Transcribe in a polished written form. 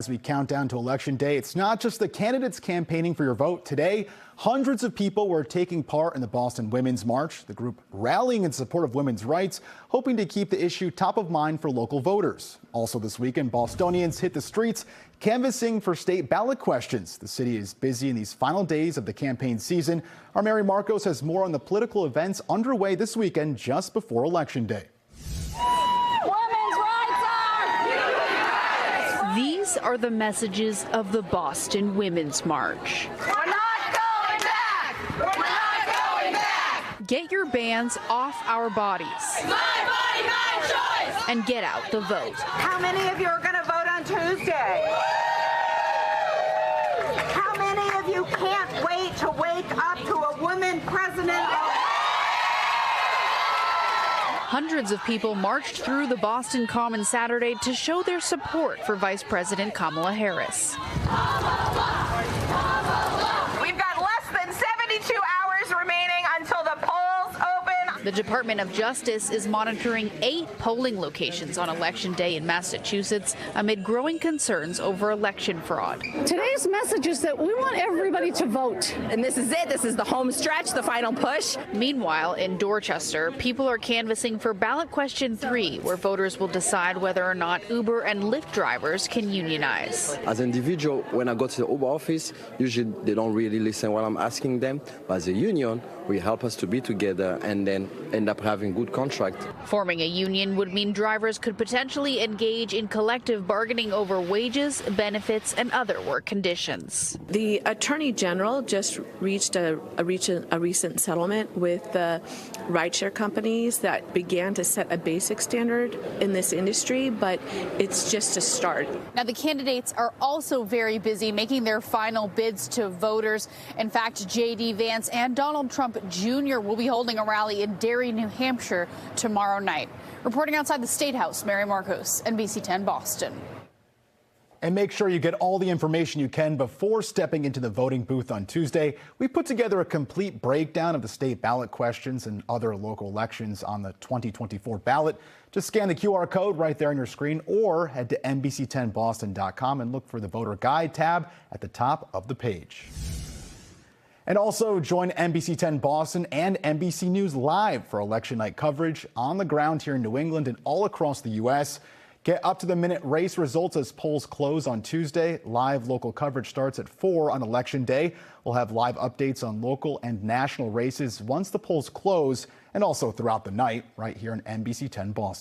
As we count down to Election Day, it's not just the candidates campaigning for your vote. Today, hundreds of people were taking part in the Boston Women's March, the group rallying in support of women's rights, hoping to keep the issue top of mind for local voters. Also this weekend, Bostonians hit the streets canvassing for state ballot questions. The city is busy in these final days of the campaign season. Our Mary Marcos has more on the political events underway this weekend just before Election Day. These are the messages of the Boston Women's March. We're not going back! We're not going back! Get your bans off our bodies. My body, my choice! And get out the vote. How many of you are going to vote on Tuesday? How many of you can't wait to wake up to a woman president? Hundreds of people marched through the Boston Common Saturday to show their support for Vice President Kamala Harris. We've got less than 72 hours remaining until the polls open. The Department of Justice is monitoring 8 polling locations on Election Day in Massachusetts amid growing concerns over election fraud. Today's message is that we want everybody to vote. And this is it. This is the home stretch, the final push. Meanwhile, in Dorchester, people are canvassing for ballot question 3, where voters will decide whether or not Uber and Lyft drivers can unionize. As an individual, when I go to the Uber office, usually they don't really listen what I'm asking them. But as a union, we help us to be together and then end up having good contract. Forming a union would mean drivers could potentially engage in collective bargaining over wages, benefits, and other work conditions. The Attorney General just reached a recent settlement with the rideshare companies that began to set a basic standard in this industry, but it's just a start. Now, the candidates are also very busy making their final bids to voters. In fact, J.D. Vance and Donald Trump Jr. will be holding a rally in Derry, New Hampshire tomorrow night. Reporting outside the State House, Mary Marcos, NBC 10 Boston. And make sure you get all the information you can before stepping into the voting booth on Tuesday. We put together a complete breakdown of the state ballot questions and other local elections on the 2024 ballot. Just scan the QR code right there on your screen or head to NBC10Boston.com and look for the voter guide tab at the top of the page. And also join NBC 10 Boston and NBC News Live for election night coverage on the ground here in New England and all across the U.S. Get up-to-the-minute race results as polls close on Tuesday. Live local coverage starts at 4 on Election Day. We'll have live updates on local and national races once the polls close and also throughout the night right here on NBC 10 Boston.